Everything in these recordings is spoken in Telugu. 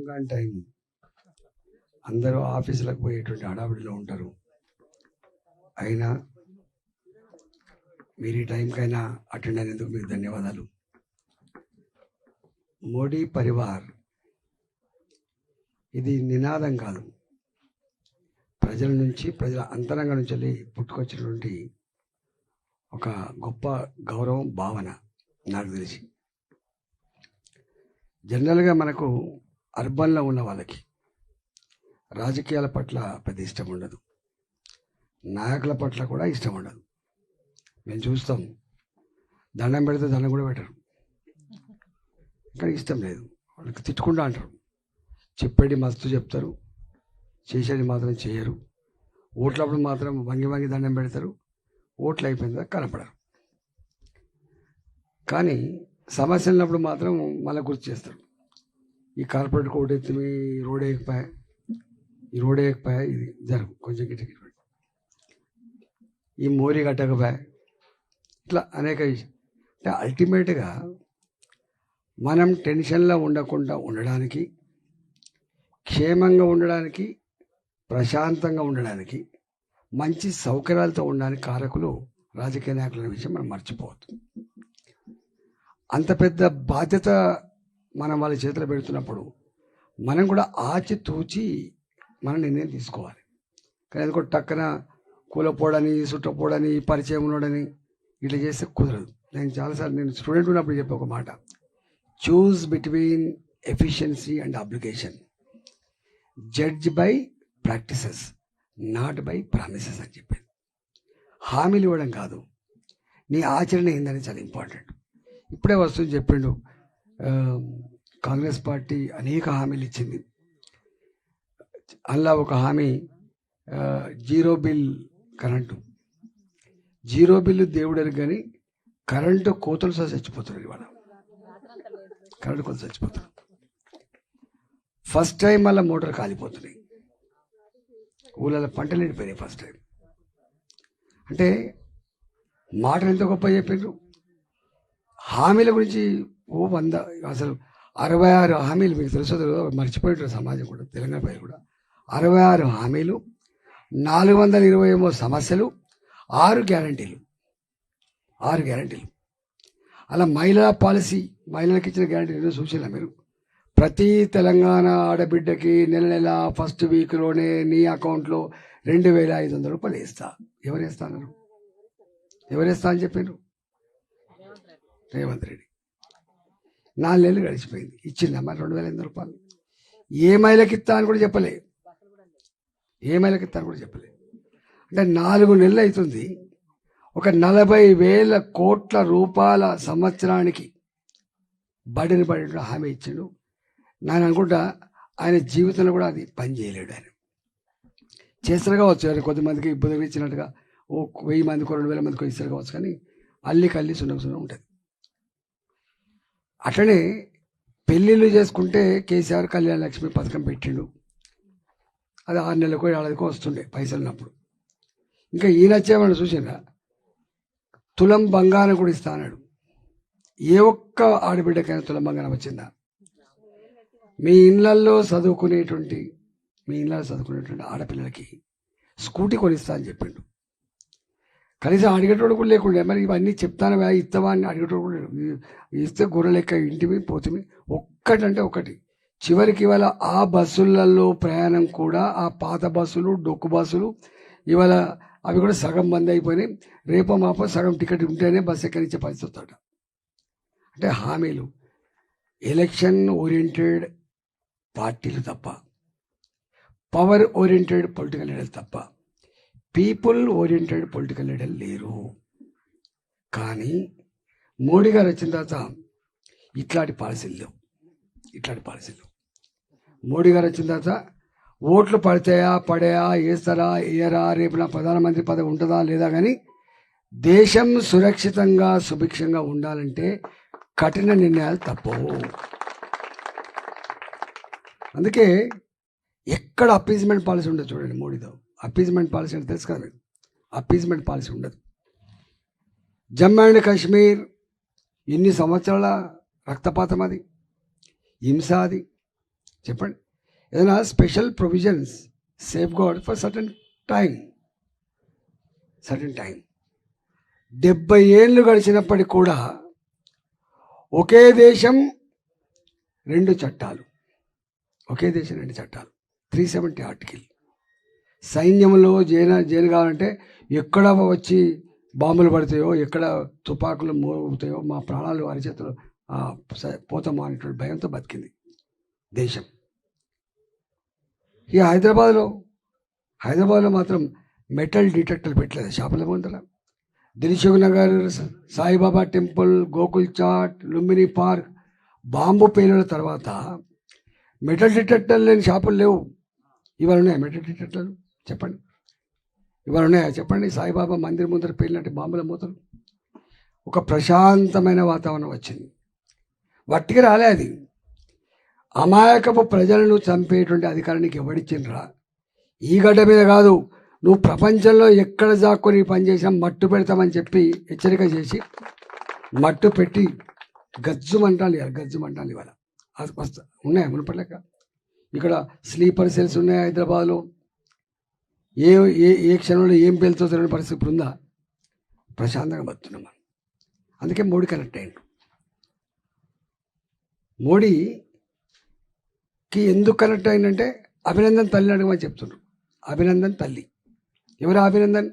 కాని టైం అందరూ ఆఫీసులకు పోయేటువంటి హడావిడిలో ఉంటారు. అయినా మీరు ఈ టైంకైనా అటెండ్ అయినందుకు మీకు ధన్యవాదాలు. మోడీ పరివార్ ఇది నినాదం కాదు, ప్రజల నుంచి, ప్రజల అంతరంగం నుంచి వెళ్ళి పుట్టుకొచ్చినటువంటి ఒక గొప్ప గౌరవం, భావన. నాకు తెలిసి జనరల్గా మనకు అర్బన్లో ఉన్న వాళ్ళకి రాజకీయాల పట్ల పెద్ద ఇష్టం ఉండదు, నాయకుల పట్ల కూడా ఇష్టం ఉండదు. మేము చూస్తాం, దండం పెడితే దండం కూడా పెట్టరు, కానీ ఇష్టం లేదు. వాళ్ళకి తిట్టుకుంటూ అంటారు, చెప్పేది మస్తు చెప్తారు, చేసేది మాత్రం చేయరు. ఓట్లప్పుడు మాత్రం వంగి వంగి దండం పెడతారు, ఓట్లు అయిపోయిందా కనపడరు. కానీ సమస్య ఉన్నప్పుడు మాత్రం మళ్ళీ గుర్తు చేస్తారు. ఈ కార్పొరేట్ కోర్టు ఎత్తి ఈ రోడ్ వేయకపోయా, ఈ రోడ్ వేయకపోయా, ఇది జరుగు కొంచెం గిట్ట, ఈ మోరీ కట్టకపోయా, ఇట్లా అనేక విషయం. అంటే అల్టిమేట్గా మనం టెన్షన్లో ఉండకుండా ఉండడానికి, క్షేమంగా ఉండడానికి, ప్రశాంతంగా ఉండడానికి, మంచి సౌకర్యాలతో ఉండడానికి కారకులు రాజకీయ నాయకుల విషయం మనం మర్చిపోవద్దు. అంత పెద్ద బాధ్యత మనం వాళ్ళ చేతిలో పెడుతున్నప్పుడు మనం కూడా ఆచితూచి మన నిర్ణయం తీసుకోవాలి. కానీ అది కూడా టక్కన కూలపోడని, సుట్టపోడని, పరిచయం ఉండడని ఇట్లా చేస్తే కుదరదు. నేను చాలాసార్లు నేను స్టూడెంట్ ఉన్నప్పుడు చెప్పే ఒక మాట, చూస్ between efficiency and application, judge by practices not by promises అని చెప్పింది. హామీలు ఇవ్వడం కాదు, నీ ఆచరణ ఏందని చాలా ఇంపార్టెంట్. ఇప్పుడే వస్తుంది చెప్పిండు, కాంగ్రెస్ పార్టీ అనేక హామీలు ఇచ్చింది. అలా ఒక హామీ zero bill current. Zero bill దేవుడరు కానీ కరెంటు కోతలు సహా చచ్చిపోతున్నారు. ఇవాళ కరెంటు కోతలు చచ్చిపోతున్నారు. ఫస్ట్ టైం మళ్ళీ మోటార్ కాలిపోతున్నాయి, ఊళ్ళలో పంటలు ఎండిపోయినాయి ఫస్ట్ టైం. అంటే మాటలు ఎంత గొప్ప చెప్పిండ్రు. హామీల గురించి 100, అసలు 66 హామీలు, మీకు తెలుసో మర్చిపోయింటారు సమాజం కూడా, తెలంగాణ ప్రజలు కూడా. 66 హామీలు, 420 సమస్యలు, 6 గ్యారంటీలు. అలా మహిళా పాలసీ, మహిళలకు ఇచ్చిన గ్యారంటీలు చూసినా మీరు. ప్రతి తెలంగాణ ఆడబిడ్డకి నెల ఫస్ట్ వీక్లోనే నీ అకౌంట్లో 2500 రూపాయలు వేస్తా. ఎవరు వేస్తా అన్నారు? ఎవరు వేస్తా అని చెప్పారు? రేవంత్ రెడ్డి. 4 నెలలు గడిచిపోయింది, ఇచ్చిందమ్మా 2500 రూపాయలు. ఏ మహిళకి ఇస్తా అని కూడా చెప్పలే, అంటే 4 నెలలు అవుతుంది. ఒక 40,000 కోట్ల రూపాయల సంవత్సరానికి బడిని హామీ ఇచ్చిండు. నేను అనుకుంటా ఆయన జీవితంలో కూడా అది పని చేయలేడు. ఆయన చేస్తారు కావచ్చు, ఆయన కొద్దిమందికి ఇబ్బంది ఇచ్చినట్టుగా 1000 మందికో 2000 మందికో ఇస్తారు కావచ్చు, కానీ అల్లి సున్నం ఉంటుంది. అట్లనే పెళ్ళిళ్ళు చేసుకుంటే కేసీఆర్ కళ్యాణ లక్ష్మి పథకం పెట్టిండు. అది 6 నెలలకో 7 వస్తుండే పైసలు ఉన్నప్పుడు. ఇంకా ఈయన వచ్చేవాడు చూసినా, తులం బంగారం కూడా ఇస్తా అన్నాడు. ఏ ఒక్క ఆడబిడ్డకైనా తులం బంగారం వచ్చిందా? మీ ఇళ్ళల్లో చదువుకునేటువంటి ఆడపిల్లలకి స్కూటీ కొనిస్తా అని చెప్పిండు. కనీసం అడిగేటోడు కూడా లేకుండా, మరి ఇవన్నీ చెప్తాను ఇస్తావా అని అడిగేటోడు కూడా ఇస్తే గొర్రె లెక్క ఇంటిమి పోతిమి. ఒక్కటంటే ఒకటి, చివరికి ఇవాళ ఆ బస్సులలో ప్రయాణం కూడా, ఆ పాత బస్సులు, డొక్కు బస్సులు ఇవాళ అవి కూడా సగం బంద్ అయిపోయినాయి. రేపో మాపో సగం టికెట్ ఉంటేనే బస్సు ఎక్కడించే పరిస్థితి వస్తాడ. అంటే హామీలు ఎలక్షన్ ఓరియంటెడ్ పార్టీలు తప్ప, పవర్ ఓరియంటెడ్ పొలిటికల్ లీడర్లు తప్ప, పీపుల్ ఓరియంటెడ్ పొలిటికల్ లీడర్లు లేరు. కానీ మోడీ గారు వచ్చిన తర్వాత ఇట్లాంటి పాలసీలు లేవు. మోడీ గారు వచ్చిన తర్వాత ఓట్లు పడతాయా వేస్తారా వేయరా, రేపు నా ప్రధానమంత్రి పదవి ఉంటుందా లేదా, కానీ దేశం సురక్షితంగా సుభిక్షంగా ఉండాలంటే కఠిన నిర్ణయాలు తప్పవు. అందుకే ఎక్కడ అప్పీజ్మెంట్ పాలసీ ఉండదు చూడండి మోడీతో. అప్పీజ్మెంట్ పాలసీ అంటే తెలుసు కదా మీకు, అప్పీజ్మెంట్ పాలసీ ఉండదు. జమ్మూ అండ్ కాశ్మీర్ ఎన్ని సంవత్సరాల రక్తపాతం, అది హింస, అది చెప్పండి. ఏదైనా special provisions safeguard for certain time. 70 ఏళ్ళు గడిచినప్పటికి కూడా ఒకే దేశం 2 చట్టాలు, 370 ఆర్టికల్. సైన్యంలో జైలు కావాలంటే ఎక్కడ వచ్చి బాంబులు పడతాయో, ఎక్కడ తుపాకులు మోగుతాయో, మా ప్రాణాలు అరిచేతులు పోతామో అనేటువంటి భయంతో బతికింది దేశం. ఈ హైదరాబాద్లో మాత్రం మెటల్ డిటెక్టర్లు పెట్టలేదు షాపుల ముందర. Dilsukh Nagar, Saibaba temple, Gokul chaat, Lumbini park bomb పేలుల తర్వాత మెటల్ డిటెక్టర్లు లేని షాపులు లేవు. ఇవాళ ఉన్నాయా మెటల్ డిటెక్టర్లు? చెప్పండి, ఇవాళ ఉన్నాయా? చెప్పండి. సాయిబాబా మందిర్ ముందర పేలినట్టు బాంబుల మూతలు. ఒక ప్రశాంతమైన వాతావరణం వచ్చింది. వట్టిగా రాలే అది. అమాయకపు ప్రజలను చంపేటువంటి అధికారానికి ఎవడిచ్చిండ్రా? ఈ గడ్డ మీద కాదు, నువ్వు ప్రపంచంలో ఎక్కడ జాక్కొని పనిచేసినా మట్టు పెడతామని చెప్పి హెచ్చరిక చేసి మట్టు పెట్టి గజ్జుమంటాలి ఇవాళ. ఉన్నాయా మునుపట్లేక? ఇక్కడ స్లీపర్ సెల్స్ ఉన్నాయి హైదరాబాద్లో. ఏ క్షణంలో ఏం పేలుతో తెలియని పరిస్థితి ఇప్పుడు ఉందా? ప్రశాంతంగా బతున్నాం మనం. అందుకే మోడీ కనెక్ట్ అయ్యిండు. మోడీకి ఎందుకు కనెక్ట్ అయిందంటే అభినందన్ తల్లిని అడగమని చెప్తున్నారు. అభినందన్ తల్లి ఎవరు? అభినందన్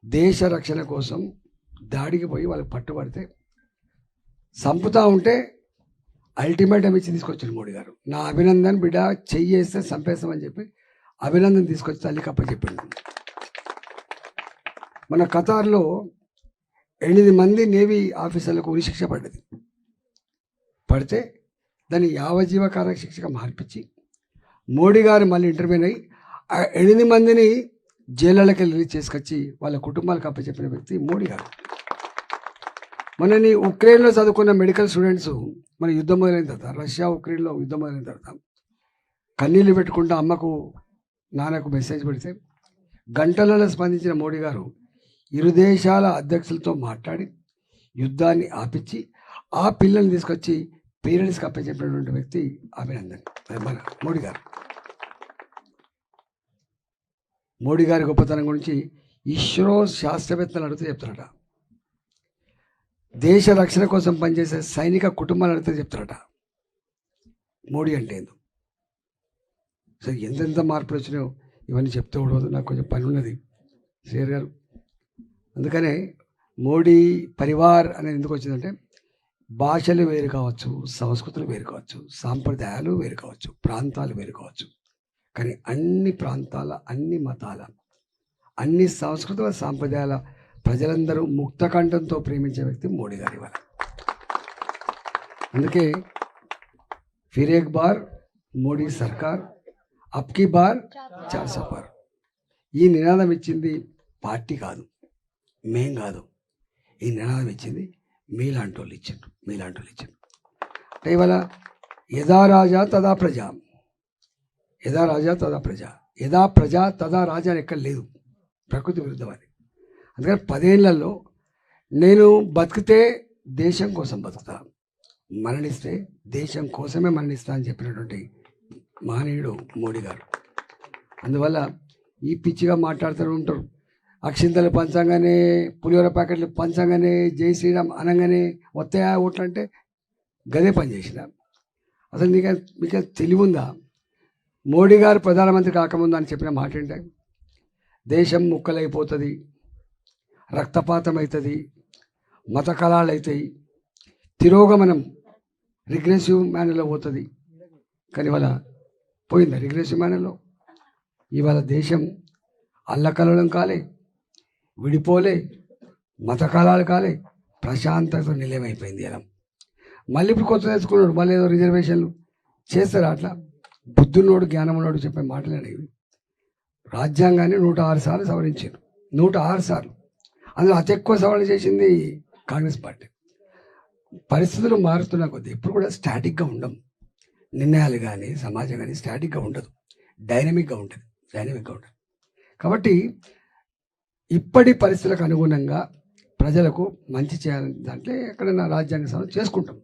దేశ రక్షణ కోసం దాడికి పోయి వాళ్ళకి పట్టుబడితే చంపుతా ఉంటే అల్టిమేటం ఇచ్చి తీసుకొచ్చారు మోడీ గారు. నా అభినందన్ బిడ్డ చెయ్యేస్తే చంపేస్తామని చెప్పి అభినందన్ తీసుకొచ్చి తల్లికి అప్పచెప్పింది. మన ఖతార్లో 8 మంది నేవీ ఆఫీసర్లకు ఉరిశిక్ష పడితే దాన్ని యావజ్జీవ కారాగార శిక్షగా మార్పించి మోడీ గారు మళ్ళీ ఇంటర్వ్యూన్ అయ్యి ఆ 8 మందిని జైళ్ళకి రిలీజ్ చేసుకొచ్చి వాళ్ళ కుటుంబాలకు అప్పచెప్పిన వ్యక్తి మోడీ గారు. మనని ఉక్రెయిన్లో చదువుకున్న మెడికల్ స్టూడెంట్స్ మన యుద్ధం మొదలైన తర్వాత, రష్యా ఉక్రెయిన్లో యుద్ధం మొదలైన తర్వాత కన్నీళ్ళు పెట్టుకుంటూ అమ్మకు నాన్నకు మెసేజ్ పెడితే గంటలలో స్పందించిన మోడీ గారు ఇరు దేశాల అధ్యక్షులతో మాట్లాడి యుద్ధాన్ని ఆపించి ఆ పిల్లల్ని తీసుకొచ్చి పేరెంట్స్కి అప్పచెప్పినటువంటి వ్యక్తి అభినందన్ మన మోడీ గారు. మోడీ గారి గొప్పతనం గురించి ఇస్రో శాస్త్రవేత్తలు అడిగితే చెప్తారట. దేశ రక్షణ కోసం పనిచేసే సైనిక కుటుంబాలు అడిగితే చెప్తారట మోడీ అంటే ఏందో. సరే, ఎంతెంత మార్పులు వచ్చినాయో ఇవన్నీ చెప్తూ ఉండదు. నాకు కొంచెం పని ఉన్నది శ్రీహరి గారు. అందుకనే మోడీ పరివార్ అనేది ఎందుకు వచ్చిందంటే భాషలు వేరు కావచ్చు, సంస్కృతులు వేరు కావచ్చు, సాంప్రదాయాలు వేరు కావచ్చు, ప్రాంతాలు వేరు కావచ్చు, కానీ అన్ని ప్రాంతాల, అన్ని మతాల, అన్ని సంస్కృతుల, సాంప్రదాయాల ప్రజలందరూ ముక్తకంఠంతో ప్రేమించే వ్యక్తి మోడీ గారి ఇవాళ. అందుకే ఫిర్ ఏక్ బార్ మోడీ సర్కార్, అబ్కి బార్ 400 పార్. ఈ నినాదం ఇచ్చింది పార్టీ కాదు, మేం కాదు. ఈ నినాదం ఇచ్చింది మీలాంటి వాళ్ళు ఇచ్చిండ్రు. అంటే ఇవాళ యథా రాజా తదా ప్రజ, యథా రాజా తదా ప్రజ, యథా ప్రజ తదా రాజా అని ఎక్కడ లేదు. ప్రకృతి విరుద్ధం అది. అందుకని 10 ఏళ్లలో నేను బతికితే దేశం కోసం బతుకుతా, మరణిస్తే దేశం కోసమే మరణిస్తా అని చెప్పినటువంటి మహనీయుడు మోడీ గారు. అందువల్ల ఈ పిచ్చిగా మాట్లాడుతూ ఉంటారు. అక్షింతలు పంచంగానే, పులిహోర ప్యాకెట్లు పంచంగానే, జై శ్రీరామ్ అనగానే వస్తాయా ఓట్లు అంటే గదే పని చేసిన. అసలు మీకు తెలివి ఉందా? మోడీ గారు ప్రధానమంత్రి కాకముందు అని చెప్పిన మాట ఏంటంటే దేశం ముక్కలైపోతుంది, రక్తపాతం అవుతుంది, మత కళాలు అవుతాయి, తిరోగమనం రిగ్రెసివ్ మేనర్లో పోతుంది. కానీ ఇవాళ పోయిందా రిగ్రెసివ్ మేనర్లో? ఇవాళ దేశం అల్లకల్లోలం కాలే, విడిపోలే, మత కళాలు కాలే, ప్రశాంతత నిలయమైపోయింది. ఇలా మళ్ళీ ఇప్పుడు కొత్త తెచ్చుకున్నాడు, మళ్ళీ ఏదో రిజర్వేషన్లు చేస్తారు. అట్లా బుద్ధున్నోడు, జ్ఞానం ఉన్నోడు చెప్పే మాటలు అనేవి. రాజ్యాంగాన్ని 106 సార్లు సవరించారు, 106 సార్లు. అందులో అతి ఎక్కువ సవరణ చేసింది కాంగ్రెస్ పార్టీ. పరిస్థితులు మారుతున్న కొద్దీ ఎప్పుడు కూడా స్టాటిక్గా ఉండం. నిర్ణయాలు కానీ సమాజం కానీ స్టాటిక్గా ఉండదు, డైనమిక్గా ఉంటుంది. కాబట్టి ఇప్పటి పరిస్థితులకు అనుగుణంగా ప్రజలకు మంచి చేయాలని దాంట్లో ఎక్కడైనా రాజ్యాంగ సవరణ చేసుకుంటాం.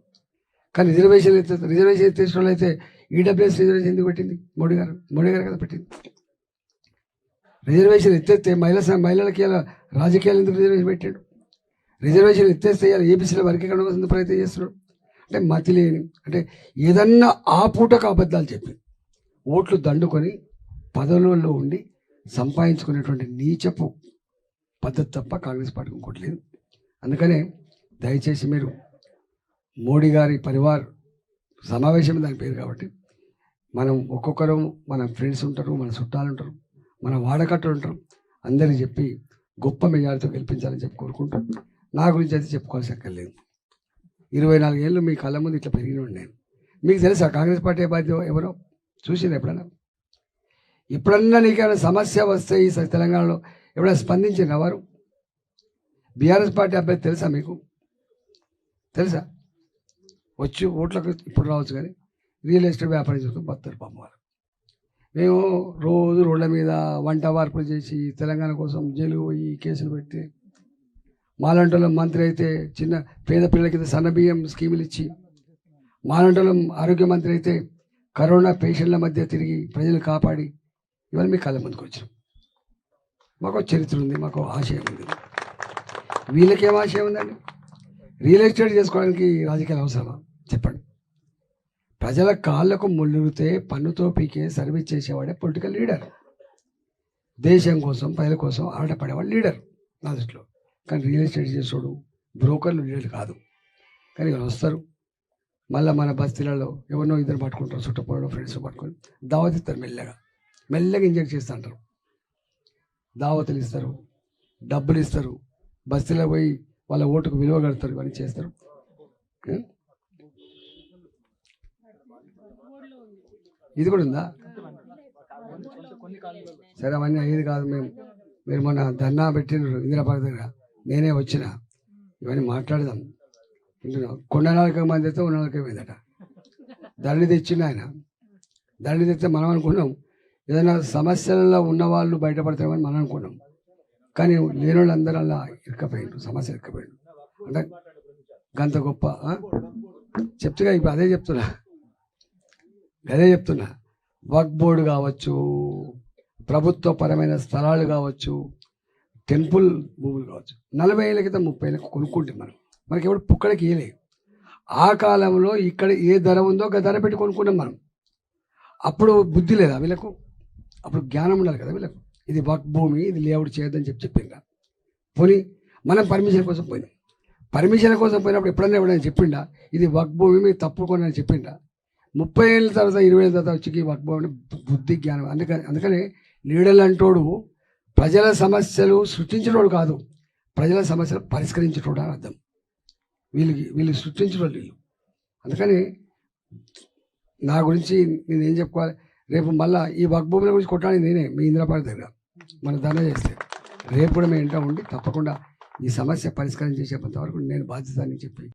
కానీ రిజర్వేషన్ తీసుకున్న అయితే ఈడబ్ల్యూఎస్ రిజర్వేషన్ ఎందుకు పెట్టింది? మోడీ గారు కదా పెట్టింది. రిజర్వేషన్ ఎత్తేస్తే మహిళలకి ఇలా రాజకీయాలు ఎందుకు రిజర్వేషన్ పెట్టాడు? రిజర్వేషన్ ఎత్తేస్తే ఇలా ఏబీసీల వర్గీకరణ కోసం ప్రయత్నం చేస్తున్నాడు. అంటే మతి లేని, అంటే ఏదన్నా ఆ పూటకు అబద్ధాలు చెప్పి ఓట్లు దండుకొని పదవులలో ఉండి సంపాదించుకునేటువంటి నీచపు పద్ధతి తప్ప కాంగ్రెస్ పార్టీకి ఇంకోటి లేదు. అందుకనే దయచేసి మీరు మోడీ గారి పరివార్ సమావేశం దాని పేరు కాబట్టి మనం ఒక్కొక్కరు మన ఫ్రెండ్స్ ఉంటారు, మన చుట్టాలు ఉంటారు, మన వాడకట్టులు ఉంటారు, అందరికీ చెప్పి గొప్ప మెజారిటీతో గెలిపించాలని చెప్పి కోరుకుంటాం. నా గురించి అయితే చెప్పుకోవాల్సి అక్కర్లేదు. 24 ఏళ్ళు మీ కళ్ళ ముందు ఇట్లా పెరిగిన నేను. మీకు తెలుసా కాంగ్రెస్ పార్టీ బాధ్యత ఎవరో? చూసింది ఎప్పుడన్నా నీకేమైనా సమస్య వస్తే ఈ తెలంగాణలో ఎవరైనా స్పందించిన వారు? బీఆర్ఎస్ పార్టీ అభ్యర్థి తెలుసా మీకు? తెలుసా? వచ్చి ఓట్లకు ఇప్పుడు రావచ్చు, కానీ రియల్ ఎస్టేట్ వ్యాపారం చేసుకుని బతారు పాపం వారు. మేము రోజు రోడ్ల మీద వంట వార్పులు చేసి తెలంగాణ కోసం జైలు పోయి కేసులు పెట్టి, మాలంటోళ్ళం మంత్రి అయితే చిన్న పేద పిల్లలకి సన్న బియ్యం స్కీములు ఇచ్చి, మాలంటోళ్ళం ఆరోగ్య మంత్రి అయితే కరోనా పేషెంట్ల మధ్య తిరిగి ప్రజలు కాపాడి, ఇవాళ మీ కళ్ళ ముందుకు వచ్చాం. మాకు చరిత్ర ఉంది, మాకు ఆశయం ఉంది. వీళ్ళకేం ఆశయం ఉందండి? రియల్ ఎస్టేట్ చేసుకోవడానికి రాజకీయాలు అవసరమా చెప్పండి? ప్రజల కాళ్ళకు ముళ్ళురితే పన్నుతో పీకే సర్వీస్ చేసేవాడే పొలిటికల్ లీడర్. దేశం కోసం ప్రజల కోసం ఆడపడేవాడు లీడర్ నా దృష్టిలో. కానీ రియల్ ఎస్టేట్ చేసేవాడు బ్రోకర్లు లీడర్ కాదు. కానీ వాళ్ళు వస్తారు, మళ్ళీ మన బస్తీలలో ఎవరినో ఇద్దరు పట్టుకుంటారు, చుట్టపొలలో ఫ్రెండ్స్ పట్టుకొని దావత్ ఇస్తారు, మెల్లగా ఇంజెక్ట్ చేస్తూ అంటారు. దావతులు ఇస్తారు, డబ్బులు ఇస్తారు, బస్తీలో పోయి వాళ్ళ ఓటుకు విలువ కడతారు, ఇవన్నీ చేస్తారు. ఇది కూడా ఉందా? సరే, అవన్నీ అయ్యేది కాదు. మీరు మొన్న ధర్నా పెట్టినారు ఇందిరాపార్క్ దగ్గర, నేనే వచ్చిన, ఇవన్నీ మాట్లాడదాం. కొండ నాలుక మంది అయితే ఉన్న నాలుక పోయిందట. ధరణి తెచ్చిండు ఆయన. ధరణి తెస్తే మనం అనుకున్నాం ఏదైనా సమస్యలలో ఉన్నవాళ్ళు బయటపడతామని మనం అనుకున్నాం. కానీ లేని వాళ్ళు అందరూ అలా ఇరకపోయిండు, సమస్య ఇరకపోయిండు. అంటే గంత గొప్ప చెప్తుగా ఇప్పుడు అదే చెప్తున్నా. వక్ఫ్ బోర్డు కావచ్చు, ప్రభుత్వ పరమైన స్థలాలు కావచ్చు, టెంపుల్ భూములు కావచ్చు, 40 ఏళ్ళ క్రితం 30 ఏళ్ళకి కొనుక్కుంటే మనకి ఎవరు పుక్కడికి ఇయలే. ఆ కాలంలో ఇక్కడ ఏ ధర ఉందో ఒక ధర పెట్టి కొనుక్కున్నాం మనం. అప్పుడు బుద్ధి లేదా వీళ్ళకు? అప్పుడు జ్ఞానం ఉండాలి కదా వీళ్ళకు. ఇది వక్ఫ్ భూమి, ఇది లేఅవుట్ చేయొద్దని చెప్పిందా? పోనీ మనం పర్మిషన్ కోసం పోయినాం. పర్మిషన్ కోసం పోయినప్పుడు ఎవడైనా చెప్పిండా ఇది వక్ఫ్ భూమి మీరు తప్పుకోనని చెప్పిండా? 30 ఏళ్ళ తర్వాత 20 ఏళ్ళ తర్వాత వచ్చి వక్ఫ్ భూమి బుద్ధి జ్ఞానం. అందుకని లీడర్లు అంటోడు ప్రజల సమస్యలు సృష్టించినోడు కాదు, ప్రజల సమస్యలు పరిష్కరించేటోడు అని అర్థం. వీళ్ళు సృష్టించేటోళ్ళు వీళ్ళు. అందుకని నా గురించి నేనేం చెప్పుకోవాలి? రేపు మళ్ళీ ఈ వక్ఫ్ భూముల గురించి కొట్టాలి నేనే మీ ఇందిరాపార్క్ దగ్గర మన ధర్నా చేస్తే, రేపు కూడా మేము ఇంటా ఉండి తప్పకుండా ఈ సమస్య పరిష్కారం చేసేంత వరకు నేను బాధ్యత అని చెప్పి